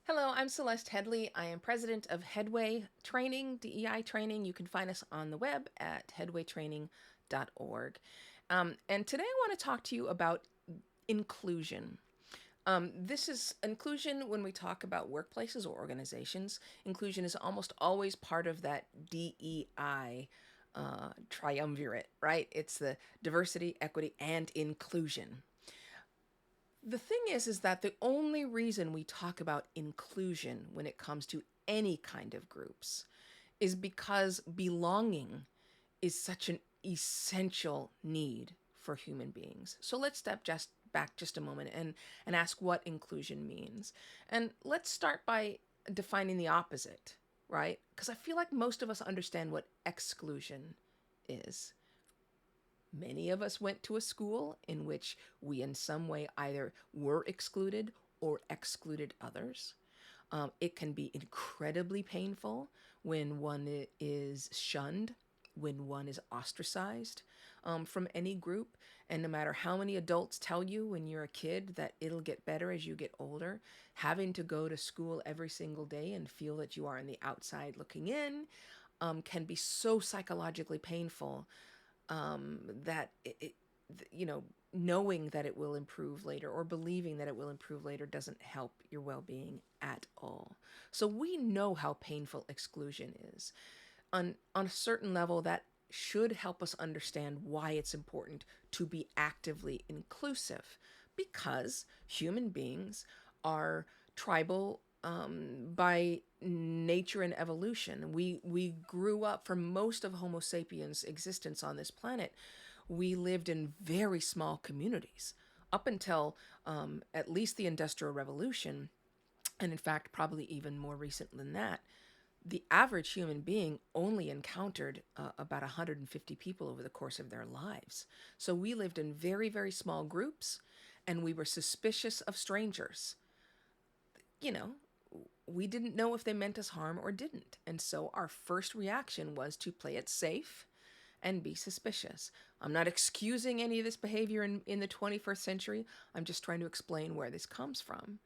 Hello, I'm Celeste Headley. I am president of Headway Training, DEI Training. You can find us on the web at headwaytraining.org. And today I want to talk to you about inclusion. This is inclusion when we talk about workplaces or organizations. Inclusion is almost always part of that DEI triumvirate, right? It's the diversity, equity, and inclusion. The thing is that the only reason we talk about inclusion when it comes to any kind of groups is because belonging is such an essential need for human beings. So let's step just back just a moment and ask what inclusion means. And let's start by defining the opposite, right? Because I feel like most of us understand what exclusion is. Many of us went to a school in which we, in some way, either were excluded or excluded others. It can be incredibly painful when one is shunned, when one is ostracized from any group. And no matter how many adults tell you when you're a kid that it'll get better as you get older, having to go to school every single day and feel that you are on the outside looking in can be so psychologically painful that knowing that it will improve later or believing that it will improve later doesn't help your well-being at all. So we know how painful exclusion is. On a certain level, that should help us understand why it's important to be actively inclusive, because human beings are tribal by nature and evolution. We grew up, for most of Homo sapiens' existence on this planet, we lived in very small communities up until at least the Industrial Revolution, and in fact, probably even more recent than that. The average human being only encountered about 150 people over the course of their lives. So we lived in very, very small groups, and we were suspicious of strangers. You know, we didn't know if they meant us harm or didn't. And so our first reaction was to play it safe and be suspicious. I'm not excusing any of this behavior in the 21st century. I'm just trying to explain where this comes from.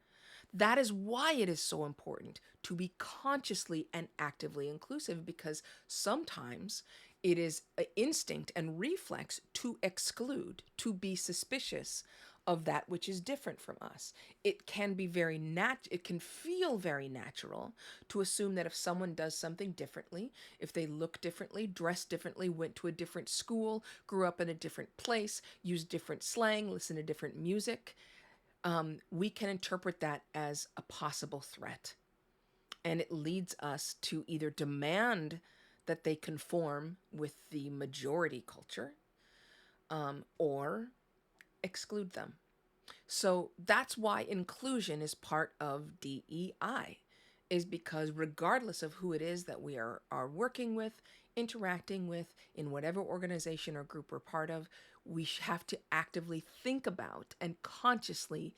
That is why it is so important to be consciously and actively inclusive, because sometimes it is an instinct and reflex to exclude, to be suspicious of that which is different from us. It can be it can feel very natural to assume that if someone does something differently, if they look differently, dress differently, went to a different school, grew up in a different place, use different slang, listen to different music, we can interpret that as a possible threat. And it leads us to either demand that they conform with the majority culture or exclude them. So that's why inclusion is part of DEI, is because regardless of who it is that we are working with, interacting with, in whatever organization or group we're part of, we have to actively think about and consciously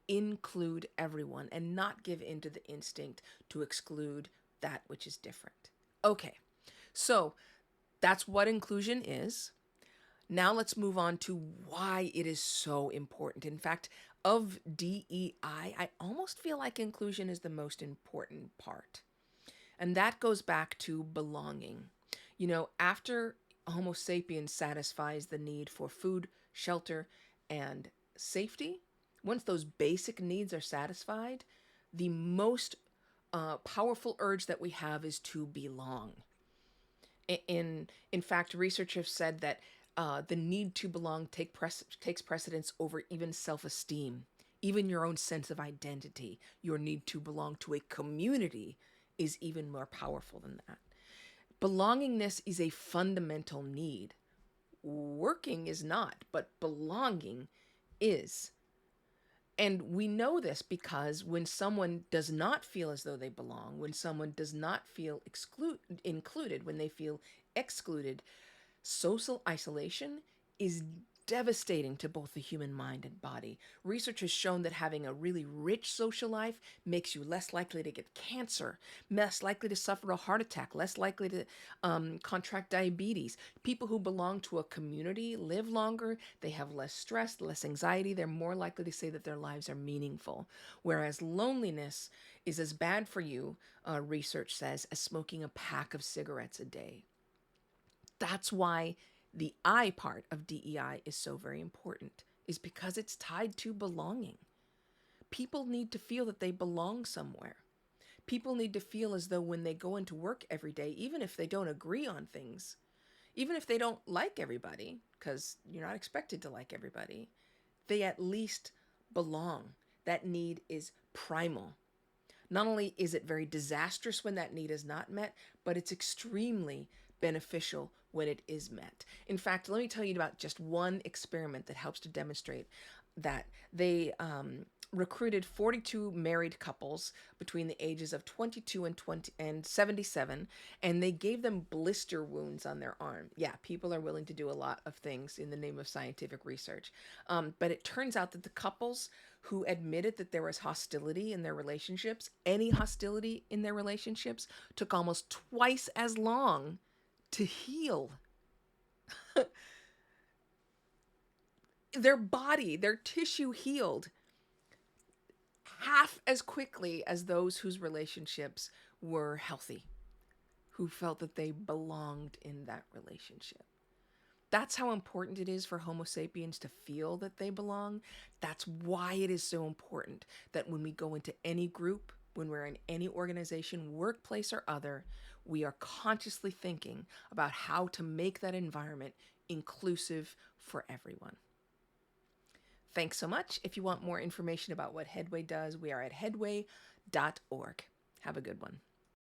include everyone and not give into the instinct to exclude that which is different. Okay, so that's what inclusion is. Now let's move on to why it is so important. In fact, of DEI, I almost feel like inclusion is the most important part. And that goes back to belonging. After Homo sapiens satisfies the need for food, shelter, and safety, once those basic needs are satisfied, the most powerful urge that we have is to belong. In fact, research have said that the need to belong takes precedence over even self-esteem, even your own sense of identity. Your need to belong to a community is even more powerful than that. Belongingness is a fundamental need. Working is not, but belonging is. And we know this because when someone does not feel as though they belong, when someone does not feel included, when they feel excluded, social isolation is devastating to both the human mind and body. Research has shown that having a really rich social life makes you less likely to get cancer, less likely to suffer a heart attack, less likely to contract diabetes. People who belong to a community live longer, they have less stress, less anxiety, they're more likely to say that their lives are meaningful. Whereas loneliness is as bad for you, research says, as smoking a pack of cigarettes a day. That's why the I part of DEI is so very important, is because it's tied to belonging. People need to feel that they belong somewhere. People need to feel as though when they go into work every day, even if they don't agree on things, even if they don't like everybody, because you're not expected to like everybody, they at least belong. That need is primal. Not only is it very disastrous when that need is not met, but it's extremely beneficial when it is met. In fact, let me tell you about just one experiment that helps to demonstrate that. They recruited 42 married couples between the ages of 22 and 77, and they gave them blister wounds on their arm. Yeah, people are willing to do a lot of things in the name of scientific research. But it turns out that the couples who admitted that there was hostility in their relationships, any hostility in their relationships, took almost twice as long to heal. Their body, their tissue healed half as quickly as those whose relationships were healthy, who felt that they belonged in that relationship. That's how important it is for Homo sapiens to feel that they belong. That's why it is so important that when we go into any group, when we're in any organization, workplace or other, we are consciously thinking about how to make that environment inclusive for everyone. Thanks so much. If you want more information about what Headway does, we are at headway.org. Have a good one.